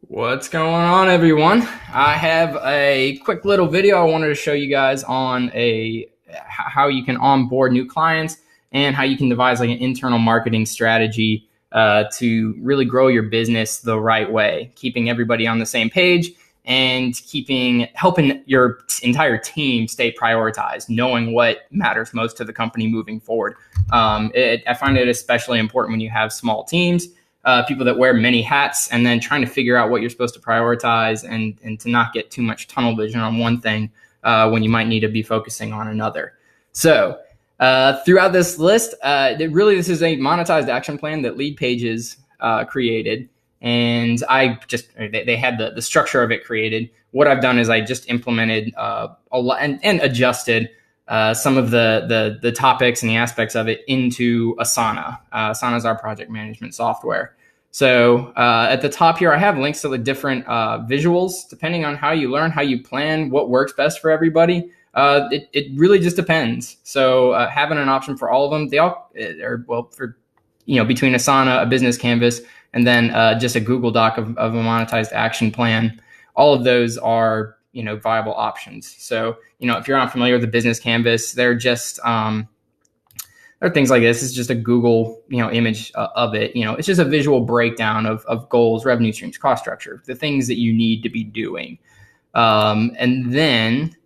What's going on, everyone? I have a quick little video I wanted to show you guys on how you can onboard new clients and how you can devise like an internal marketing strategy to really grow your business the right way, keeping everybody on the same page and helping your entire team stay prioritized, knowing what matters most to the company moving forward. I find it especially important when you have small teams, people that wear many hats, and then trying to figure out what you're supposed to prioritize and to not get too much tunnel vision on one thing when you might need to be focusing on another. So throughout this list, this is a monetized action plan that Lead Pages created. And they had the structure of it created. What I've done is I just implemented a lot and adjusted some of the topics and the aspects of it into Asana. Asana is our project management software. So at the top here, I have links to the different visuals, depending on how you learn, how you plan, what works best for everybody. It really just depends. So having an option for all of them, they all are, well, for, between Asana, a business canvas, and then just a Google Doc of a monetized action plan. All of those are, viable options. So, if you're not familiar with the business canvas, they're just, there are things like this. It's just a Google, image of it. It's just a visual breakdown of goals, revenue streams, cost structure, the things that you need to be doing. And then,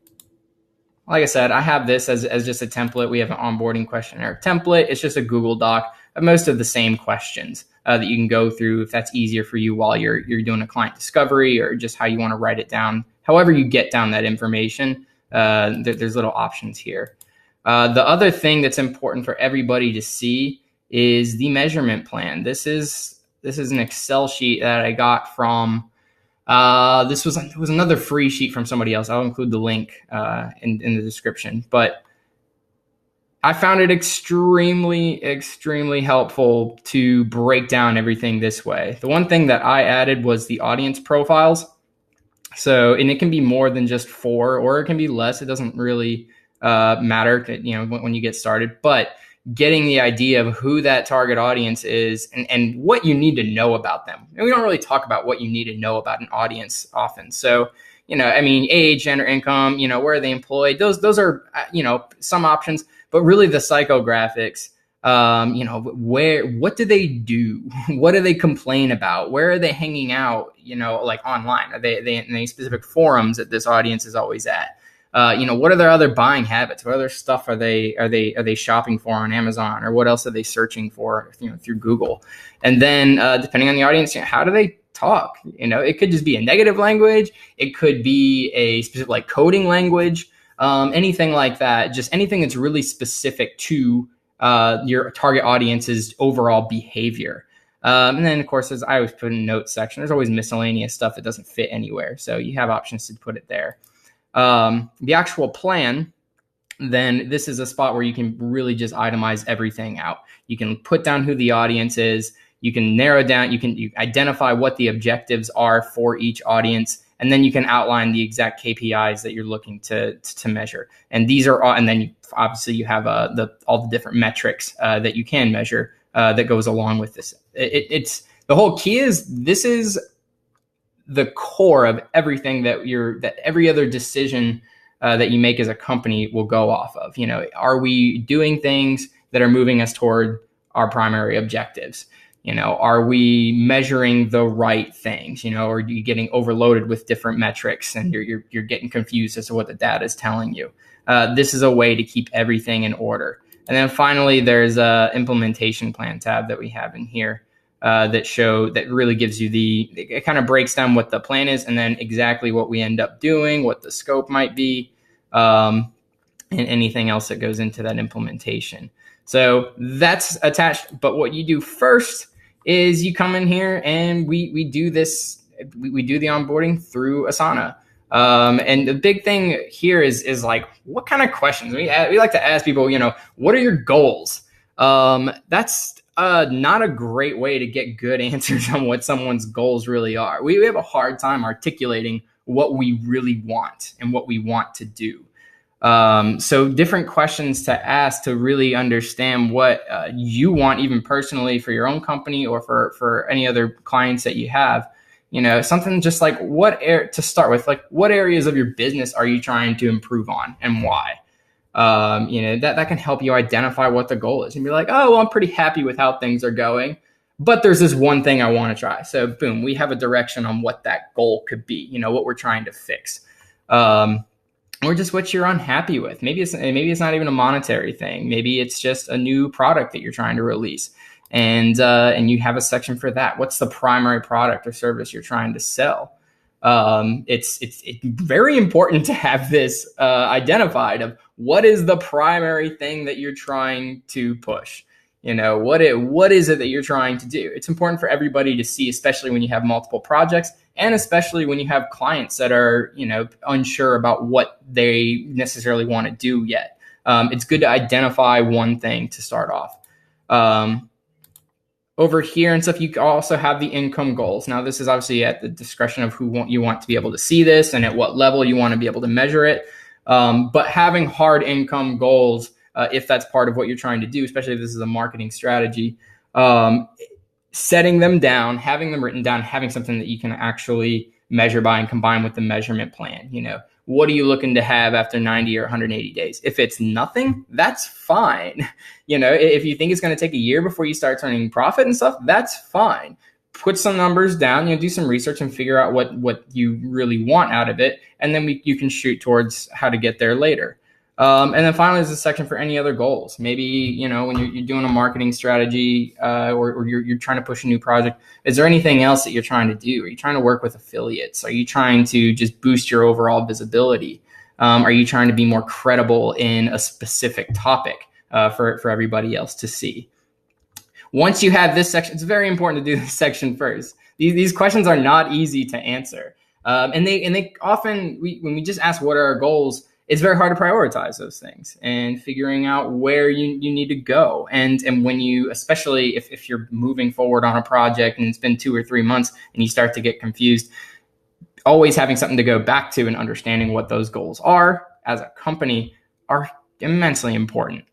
like I said, I have this as just a template. We have an onboarding questionnaire template. It's just a Google Doc of most of the same questions that you can go through if that's easier for you while you're doing a client discovery, or just how you want to write it down. However you get down that information, there's little options here. The other thing that's important for everybody to see is the measurement plan. This is an Excel sheet that I got from, it was another free sheet from somebody else. I'll include the link in the description. But I found it extremely, extremely helpful to break down everything this way. The one thing that I added was the audience profiles. So, and it can be more than just 4, or it can be less. It doesn't really matter, when you get started. But getting the idea of who that target audience is and what you need to know about them. And we don't really talk about what you need to know about an audience often. So, age, gender, income, where are they employed? Those are, some options. But really the psychographics, what do they do? What do they complain about? Where are they hanging out, like online? Are they in any specific forums that this audience is always at? What are their other buying habits? What other stuff are they shopping for on Amazon, or what else are they searching for, through Google? And then depending on the audience, how do they talk? It could just be a negative language. It could be a specific like coding language. Anything like that, just anything that's really specific to your target audience's overall behavior. And then, of course, as I always put in notes section, there's always miscellaneous stuff that doesn't fit anywhere. So you have options to put it there. The actual plan, then this is a spot where you can really just itemize everything out. You can put down who the audience is. You can narrow down, you identify what the objectives are for each audience. And then you can outline the exact KPIs that you're looking to measure. And these are all, and then obviously you have all the different metrics that you can measure that goes along with this. It's the whole key is this is the core of everything that every other decision that you make as a company will go off of. Are we doing things that are moving us toward our primary objectives? Are we measuring the right things? Or are you getting overloaded with different metrics and you're getting confused as to what the data is telling you? This is a way to keep everything in order. And then finally, there's a implementation plan tab that we have in here that really gives you it kind of breaks down what the plan is and then exactly what we end up doing, what the scope might be, and anything else that goes into that implementation. So that's attached. But what you do first is you come in here and we do this. We do the onboarding through Asana. And the big thing here is like, what kind of questions? We like to ask people, what are your goals? That's not a great way to get good answers on what someone's goals really are. We have a hard time articulating what we really want and what we want to do. So different questions to ask to really understand what you want, even personally for your own company or for any other clients that you have, Something just like to start with, like what areas of your business are you trying to improve on and why? That can help you identify what the goal is and be like, oh, well, I'm pretty happy with how things are going, but there's this one thing I want to try. So boom, we have a direction on what that goal could be, what we're trying to fix. Or just what you're unhappy with. Maybe it's not even a monetary thing. Maybe it's just a new product that you're trying to release. And you have a section for that. What's the primary product or service you're trying to sell? It's very important to have this identified of what is the primary thing that you're trying to push. What is it that you're trying to do? It's important for everybody to see, especially when you have multiple projects, and especially when you have clients that are, unsure about what they necessarily want to do yet. It's good to identify one thing to start off. Over here and stuff, you also have the income goals. Now, this is obviously at the discretion of you want to be able to see this and at what level you want to be able to measure it. But having hard income goals, if that's part of what you're trying to do, especially if this is a marketing strategy, setting them down, having them written down, having something that you can actually measure by and combine with the measurement plan. What are you looking to have after 90 or 180 days? If it's nothing, that's fine. If you think it's going to take a year before you start turning profit and stuff, that's fine. Put some numbers down, do some research and figure out what you really want out of it. And then you can shoot towards how to get there later. And then finally, there's a section for any other goals. Maybe, when you're doing a marketing strategy or you're trying to push a new project, is there anything else that you're trying to do? Are you trying to work with affiliates? Are you trying to just boost your overall visibility? Are you trying to be more credible in a specific topic for everybody else to see? Once you have this section, it's very important to do this section first. These questions are not easy to answer. And they often, when we just ask what are our goals, it's very hard to prioritize those things and figuring out where you need to go. And when you, especially if you're moving forward on a project and it's been 2 or 3 months and you start to get confused, always having something to go back to and understanding what those goals are as a company are immensely important.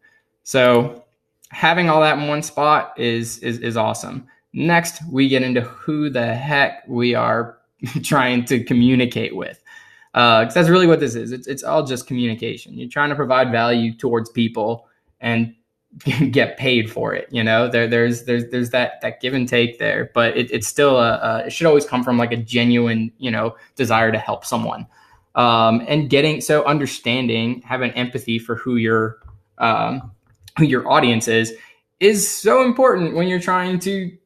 So having all that in one spot is awesome. Next, we get into who the heck we are trying to communicate with. Because that's really what this is. It's all just communication. You're trying to provide value towards people and get paid for it. There's that give and take there, but it's still it should always come from like a genuine, desire to help someone. And understanding, having empathy for who your audience is so important when you're trying to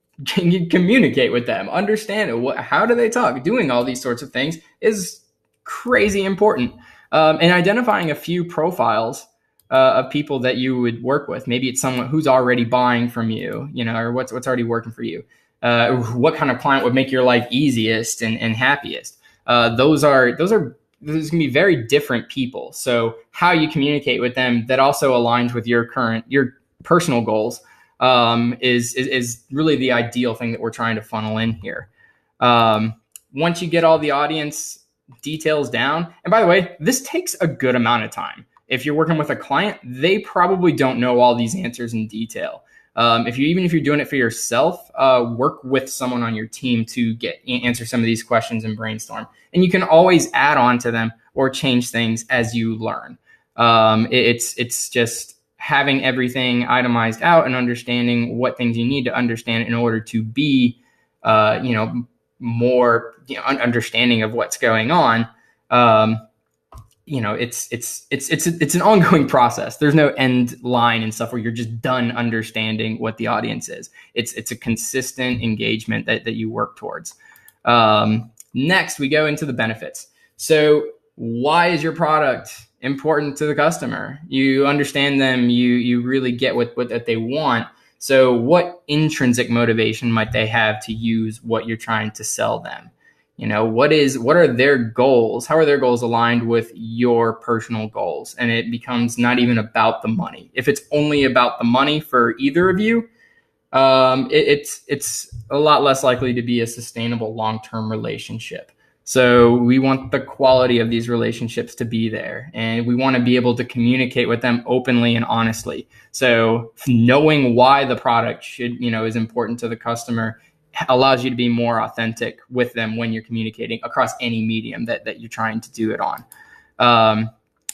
communicate with them. Understand how do they talk? Doing all these sorts of things is crazy important. And identifying a few profiles of people that you would work with. Maybe it's someone who's already buying from you, or what's already working for you. What kind of client would make your life easiest and happiest? Those going to be very different people. So how you communicate with them that also aligns with your personal goals is really the ideal thing that we're trying to funnel in here. Once you get all the audience details down, and by the way, this takes a good amount of time. If you're working with a client, they probably don't know all these answers in detail. If you're doing it for yourself, work with someone on your team to answer some of these questions and brainstorm. And you can always add on to them or change things as you learn. It's just having everything itemized out and understanding what things you need to understand in order to be, more understanding of what's going on. It's an ongoing process. There's no end line and stuff where you're just done understanding what the audience is. It's a consistent engagement that you work towards. Next, we go into the benefits. So why is your product important to the customer? You understand them. You really get what they want. So what intrinsic motivation might they have to use what you're trying to sell them? What are their goals? How are their goals aligned with your personal goals? And it becomes not even about the money. If it's only about the money for either of you, it's a lot less likely to be a sustainable long-term relationship. So we want the quality of these relationships to be there, and we want to be able to communicate with them openly and honestly. So knowing why the product is important to the customer allows you to be more authentic with them when you're communicating across any medium that you're trying to do it on.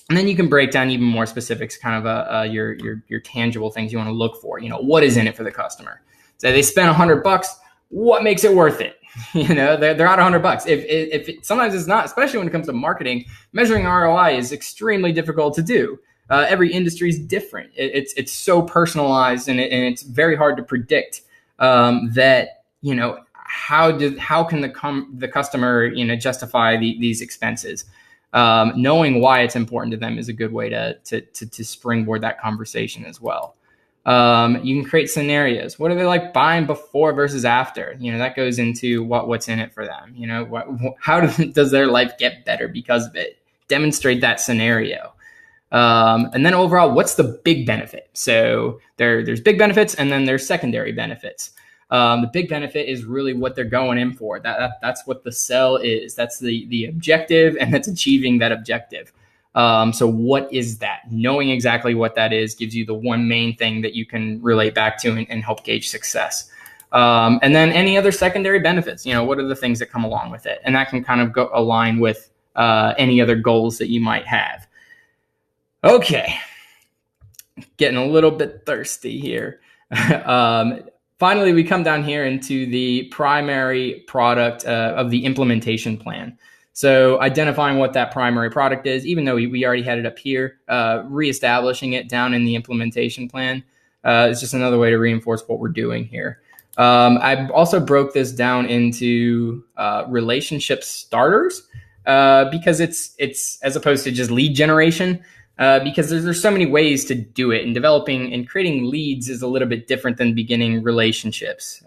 And then you can break down even more specifics, kind of your tangible things you want to look for. What is in it for the customer? So they spend $100. What makes it worth it? They're out $100. If sometimes it's not, especially when it comes to marketing, measuring ROI is extremely difficult to do. Every industry is different. It's so personalized, and it's very hard to predict that. How can the customer justify these expenses? Knowing why it's important to them is a good way to springboard that conversation as well. You can create scenarios. What are they like buying before versus after? That goes into what's in it for them. How does their life get better because of it? Demonstrate that scenario. And then overall, what's the big benefit? So there's big benefits, and then there's secondary benefits. The big benefit is really what they're going in for. That's what the sell is. That's the objective, and that's achieving that objective. So what is that? Knowing exactly what that is gives you the one main thing that you can relate back to and help gauge success. And then any other secondary benefits, what are the things that come along with it? And that can kind of align with any other goals that you might have. Okay, getting a little bit thirsty here. Finally, we come down here into the primary product of the implementation plan. So identifying what that primary product is, even though we already had it up here, reestablishing it down in the implementation plan is just another way to reinforce what we're doing here. I also broke this down into relationship starters because it's as opposed to just lead generation. Because there's so many ways to do it, and developing and creating leads is a little bit different than beginning relationships.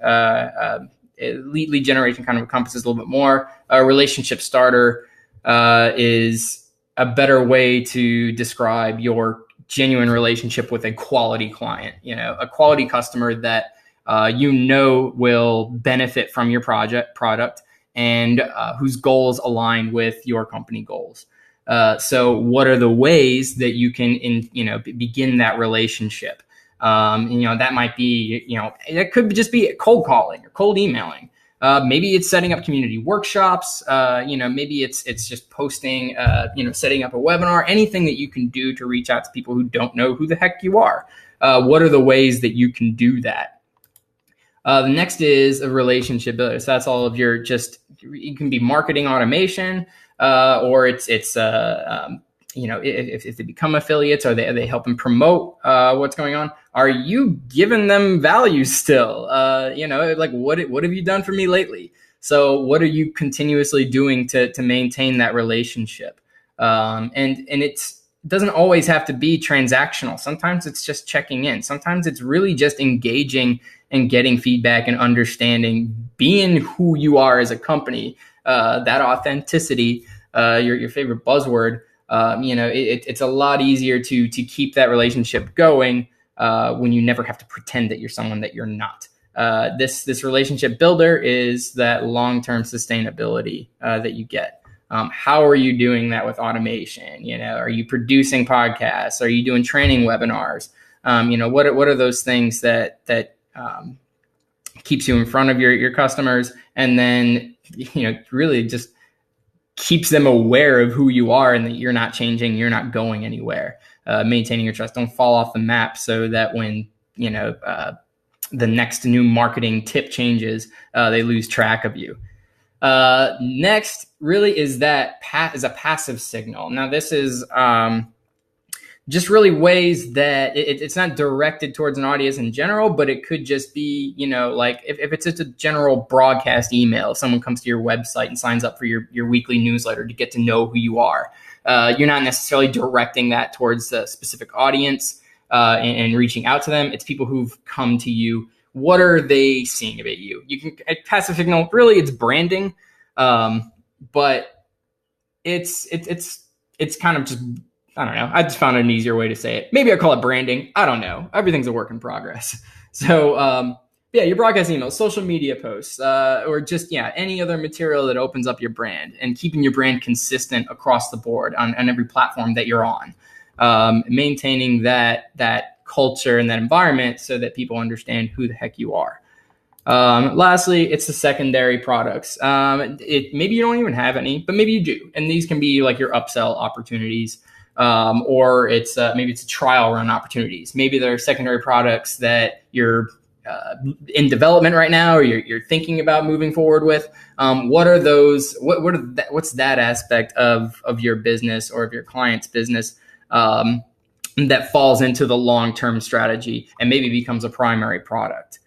Lead generation kind of encompasses a little bit more. A relationship starter is a better way to describe your genuine relationship with a quality client, a quality customer that will benefit from your product and whose goals align with your company goals. So what are the ways that you can, begin that relationship? That might be, it could just be cold calling or cold emailing. Maybe it's setting up community workshops. Maybe it's just posting, setting up a webinar, anything that you can do to reach out to people who don't know who the heck you are. What are the ways that you can do that? The next is a relationship builder. So that's all of your it can be marketing automation. Or if they become affiliates, are they helping promote what's going on? Are you giving them value still? What have you done for me lately? So what are you continuously doing to maintain that relationship? And it doesn't always have to be transactional. Sometimes it's just checking in. Sometimes it's really just engaging and getting feedback and understanding, being who you are as a company. That authenticity, your favorite buzzword, it's a lot easier to keep that relationship going when you never have to pretend that you're someone that you're not. This relationship builder is that long-term sustainability that you get. How are you doing that with automation? Are you producing podcasts? Are you doing training webinars? What are those things that keeps you in front of your customers, and then really just keeps them aware of who you are and that you're not changing, you're not going anywhere. Maintaining your trust, don't fall off the map, so that when the next new marketing tip changes, they lose track of you. Next really is a passive signal. Now this is just really ways that it's not directed towards an audience in general, but it could just be, like if it's just a general broadcast email, if someone comes to your website and signs up for your weekly newsletter to get to know who you are. You're not necessarily directing that towards a specific audience and reaching out to them. It's people who've come to you. What are they seeing about you? You can passive signal, really it's branding, but it's kind of just, I don't know. I just found an easier way to say it. Maybe I call it branding. I don't know. Everything's a work in progress. So your broadcast emails, social media posts, or just, any other material that opens up your brand and keeping your brand consistent across the board on every platform that you're on. Maintaining that culture and that environment so that people understand who the heck you are. Lastly, it's the secondary products. Maybe you don't even have any, but maybe you do. And these can be like your upsell opportunities, or maybe it's a trial run opportunities. Maybe there are secondary products that you're in development right now, or you're thinking about moving forward with. What are those? What's that aspect of your business or of your client's business that falls into the long-term strategy and maybe becomes a primary product?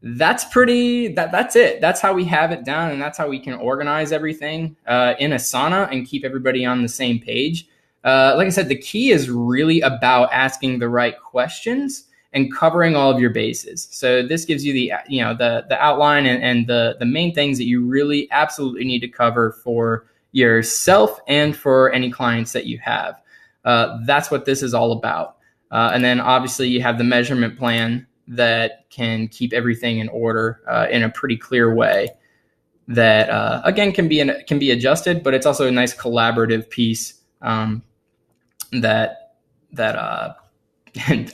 That's it. That's how we have it down, and that's how we can organize everything in Asana and keep everybody on the same page. Like I said, the key is really about asking the right questions and covering all of your bases. So this gives you the outline and the main things that you really absolutely need to cover for yourself and for any clients that you have. That's what this is all about. And then obviously you have the measurement plan that can keep everything in order in a pretty clear way that again can be adjusted, but it's also a nice collaborative piece that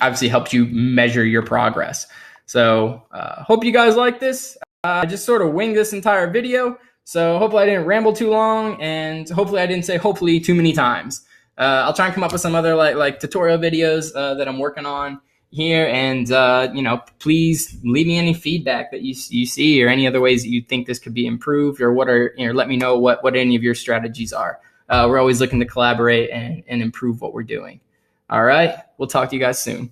obviously helps you measure your progress. So hope you guys like this. I just sort of winged this entire video, so hopefully I didn't ramble too long, and hopefully I didn't say hopefully too many times. I'll try and come up with some other like tutorial videos that I'm working on here, and please leave me any feedback that you see, or any other ways that you think this could be improved, or let me know what any of your strategies are. We're always looking to collaborate and improve what we're doing. All right, we'll talk to you guys soon.